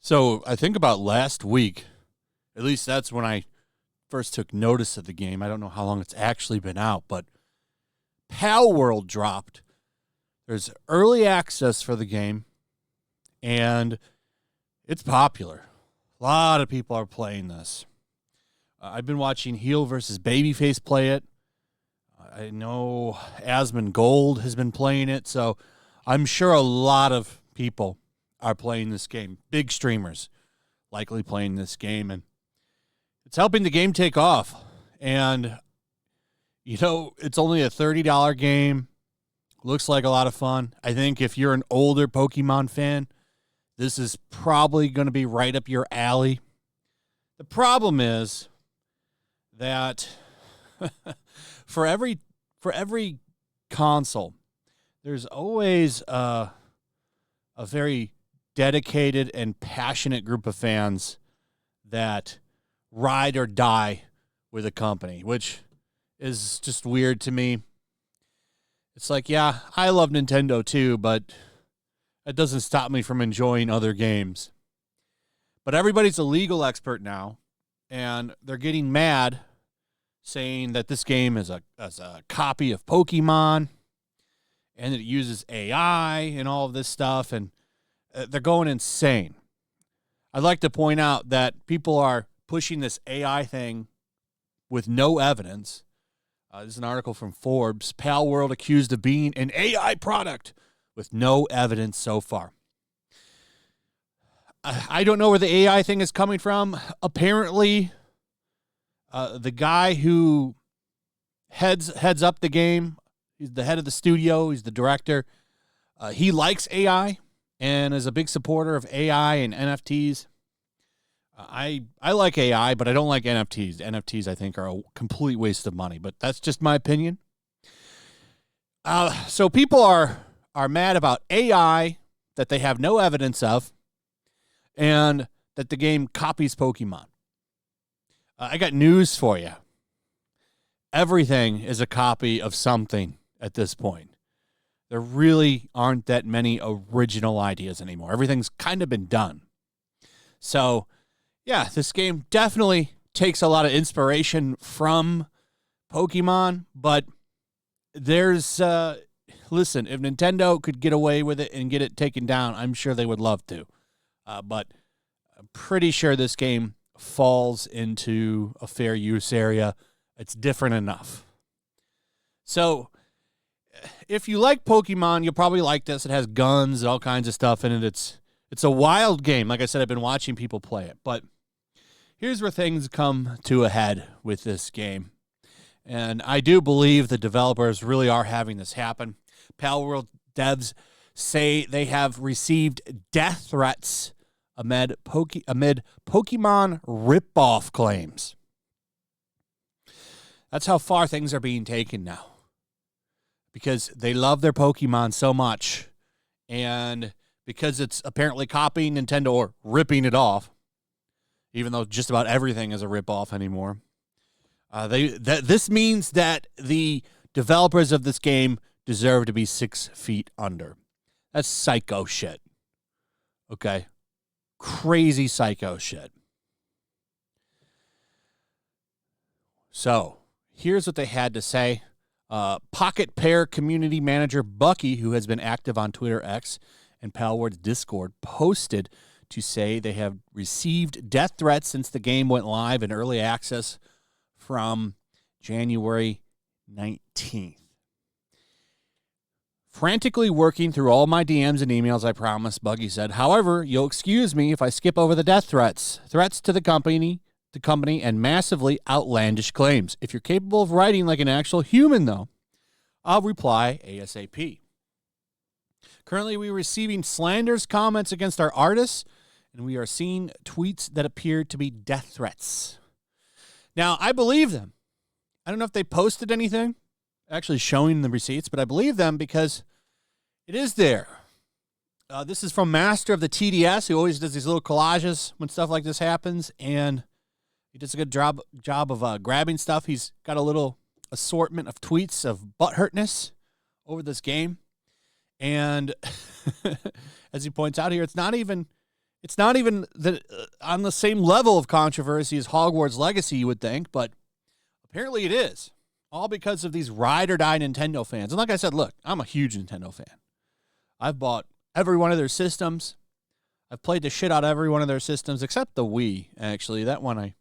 So I think about last week, at least that's when I first took notice of the game. I don't know how long it's actually been out, but Palworld dropped. There's early access for the game, and it's popular. A lot of people are playing this. I've been watching Heel versus Babyface play it. I know Asmon Gold has been playing it, so I'm sure a lot of people are playing this game. Big streamers likely playing this game, and it's helping the game take off. And, you know, it's only a $30 game. Looks like a lot of fun. I think if you're an older Pokemon fan, this is probably going to be right up your alley. The problem is that for every console, there's always a very dedicated and passionate group of fans that ride or die with a company, which is just weird to me. It's like, yeah, I love Nintendo too, but that doesn't stop me from enjoying other games. But everybody's a legal expert now, and they're getting mad saying that this game is a copy of Pokemon and it uses AI and all of this stuff, and they're going insane. I'd like to point out that people are pushing this AI thing with no evidence. This is an article from Forbes. Palworld accused of being an AI product with no evidence so far. I don't know where the AI thing is coming from. Apparently, the guy who heads up the game, he's the head of the studio, he's the director. He likes AI and is a big supporter of AI and NFTs. I like AI, but I don't like NFTs. NFTs, I think, are a complete waste of money, but that's just my opinion. So people are mad about AI that they have no evidence of, and that the game copies Pokemon. I got news for you. Everything is a copy of something at this point. There really aren't that many original ideas anymore. Everything's kind of been done. So, yeah, this game definitely takes a lot of inspiration from Pokemon, but there's, listen, if Nintendo could get away with it and get it taken down, I'm sure they would love to. But I'm pretty sure this game falls into a fair use area. It's different enough. So, if you like Pokemon, you'll probably like this. It has guns and all kinds of stuff in it. It's a wild game. Like I said, I've been watching people play it. But here's where things come to a head with this game. And I do believe the developers really are having this happen. Palworld devs say they have received death threats amid Pokemon rip-off claims. That's how far things are being taken now. Because they love their Pokemon so much, and because it's apparently copying Nintendo or ripping it off, even though just about everything is a rip-off anymore, this means that the developers of this game deserve to be 6 feet under. That's psycho shit. Okay? Crazy psycho shit. So, here's what they had to say. Pocket Pair community manager Bucky, who has been active on Twitter X and Palworld's Discord, posted to say they have received death threats since the game went live in early access from January 19th. Frantically working through all my DMs and emails, I promise, Buggy said. However, you'll excuse me if I skip over the death threats. Threats to the company, and massively outlandish claims. If you're capable of writing like an actual human, though, I'll reply ASAP. Currently, we're receiving slanders comments against our artists, and we are seeing tweets that appear to be death threats. Now, I believe them. I don't know if they posted anything actually showing the receipts, but I believe them because it is there. This is from Master of the TDS, who always does these little collages when stuff like this happens, and he does a good job of grabbing stuff. He's got a little assortment of tweets of butthurtness over this game. And as he points out here, it's not even on the same level of controversy as Hogwarts Legacy, you would think, but apparently it is. All because of these ride or die Nintendo fans. And like I said, look, I'm a huge Nintendo fan. I've bought every one of their systems. I've played the shit out of every one of their systems, except the Wii, actually. That one I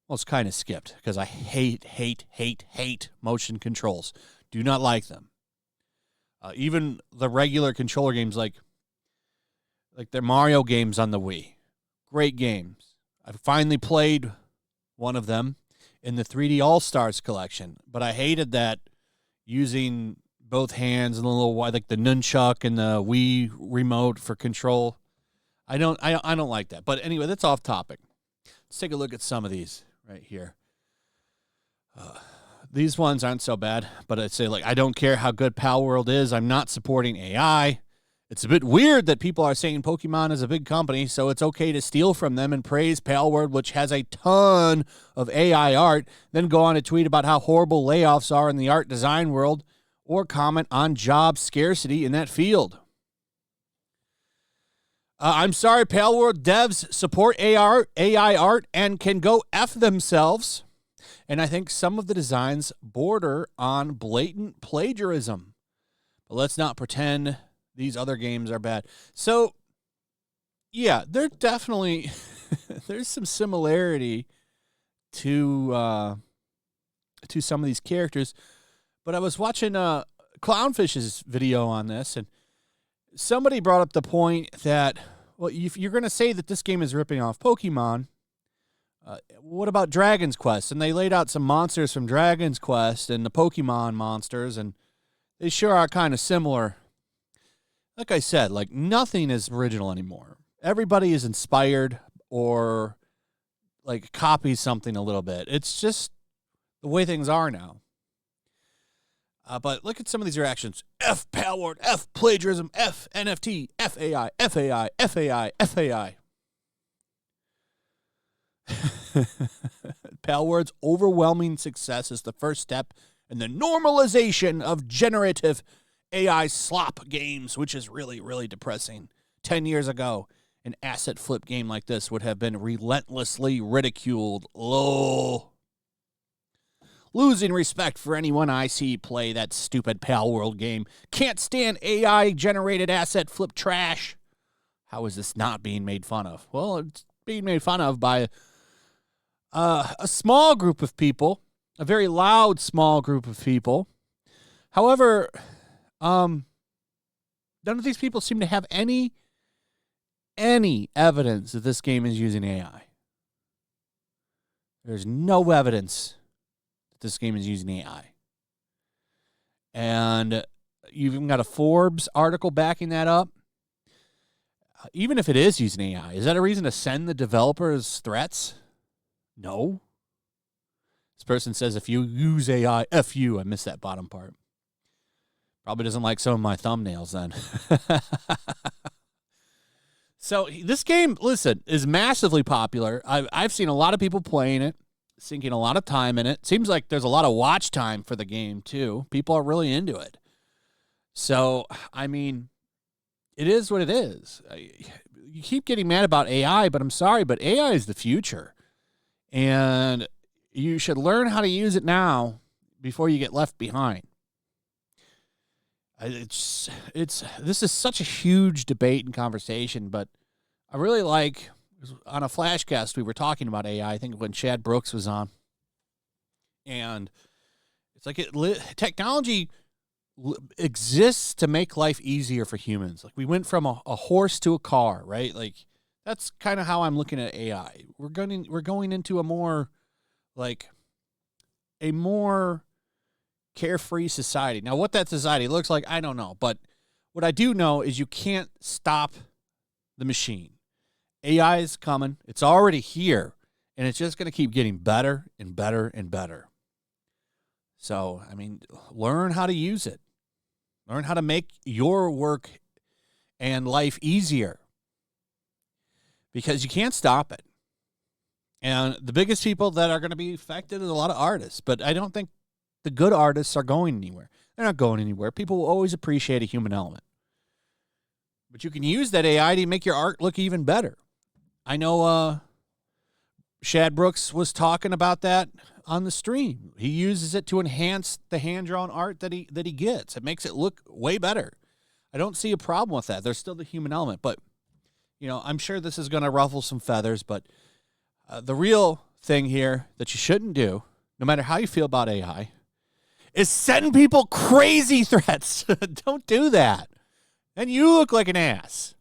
almost kind of skipped because I hate motion controls. Do not like them. Even the regular controller games like the Mario games on the Wii. Great games. I finally played one of them in the 3D All-Stars collection, but I hated that using both hands and the little like the nunchuck and the Wii remote for control. I don't like that. But anyway, that's off topic. Let's take a look at some of these right here. These ones aren't so bad, but I'd say, like, I don't care how good Palworld is. I'm not supporting AI. It's a bit weird that people are saying Pokemon is a big company, so it's okay to steal from them and praise Palworld, which has a ton of AI art, then go on to tweet about how horrible layoffs are in the art design world, or comment on job scarcity in that field. I'm sorry, Palworld devs support AI art and can go F themselves. And I think some of the designs border on blatant plagiarism. But let's not pretend these other games are bad. So, yeah, they're definitely, there's some similarity to some of these characters. But I was watching Clownfish's video on this, and somebody brought up the point that, well, if you're going to say that this game is ripping off Pokemon, what about Dragon's Quest? And they laid out some monsters from Dragon's Quest and the Pokemon monsters, and they sure are kind of similar. Like I said, like, nothing is original anymore. Everybody is inspired or, like, copies something a little bit. It's just the way things are now. But look at some of these reactions. F Palworld, F plagiarism, F NFT, F AI, F AI, F AI, F AI. Palworld's overwhelming success is the first step in the normalization of generative AI slop games, which is really, really depressing. 10 years ago, an asset flip game like this would have been relentlessly ridiculed. Lol. Losing respect for anyone I see play that stupid Palworld game. Can't stand AI-generated asset flip trash. How is this not being made fun of? Well, it's being made fun of by a small group of people, a very loud small group of people. However, none of these people seem to have any evidence that this game is using AI. There's no evidence that this game is using AI. And you've even got a Forbes article backing that up. Even if it is using AI, is that a reason to send the developers threats? No. This person says, if you use AI, F you. I missed that bottom part. Probably doesn't like some of my thumbnails then. So this game, listen, is massively popular. I've seen a lot of people playing it, sinking a lot of time in it. Seems like there's a lot of watch time for the game, too. People are really into it. So, I mean, it is what it is. You keep getting mad about AI, but I'm sorry, but AI is the future. And you should learn how to use it now before you get left behind. This is such a huge debate and conversation, but I really like, on a Flashcast, we were talking about AI, I think when Chad Brooks was on. And it's like technology exists to make life easier for humans. Like, we went from a horse to a car, right? Like, that's kind of how I'm looking at AI. We're going into a more carefree society. Now, what that society looks like, I don't know. But what I do know is you can't stop the machine. AI is coming. It's already here. And it's just going to keep getting better and better and better. So, I mean, learn how to use it. Learn how to make your work and life easier. Because you can't stop it. And the biggest people that are going to be affected is a lot of artists. But I don't think the good artists are going anywhere. They're not going anywhere. People will always appreciate a human element. But you can use that AI to make your art look even better. I know Shad Brooks was talking about that on the stream. He uses it to enhance the hand-drawn art that he gets. It makes it look way better. I don't see a problem with that. There's still the human element, but I'm sure this is going to ruffle some feathers, but the real thing here that you shouldn't do, no matter how you feel about AI, is sending people crazy threats. Don't do that. And you look like an ass.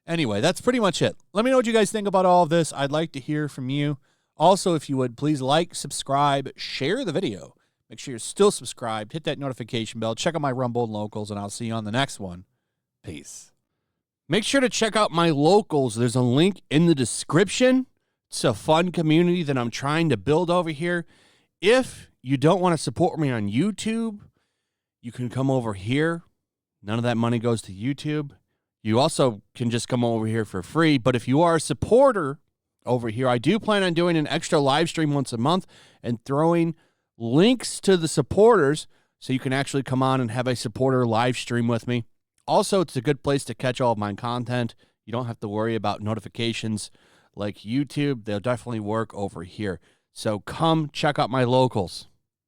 Anyway, that's pretty much it. Let me know what you guys think about all of this. I'd like to hear from you. Also, if you would, please like, subscribe, share the video. Make sure you're still subscribed. Hit that notification bell. Check out my Rumble and Locals, and I'll see you on the next one. Peace. Make sure to check out my Locals. There's a link in the description. It's a fun community that I'm trying to build over here. If you don't want to support me on YouTube, you can come over here. None of that money goes to YouTube. You also can just come over here for free. But if you are a supporter over here, I do plan on doing an extra live stream once a month and throwing links to the supporters so you can actually come on and have a supporter live stream with me. Also, it's a good place to catch all of my content. You don't have to worry about notifications like YouTube. They'll definitely work over here. So come check out my Locals.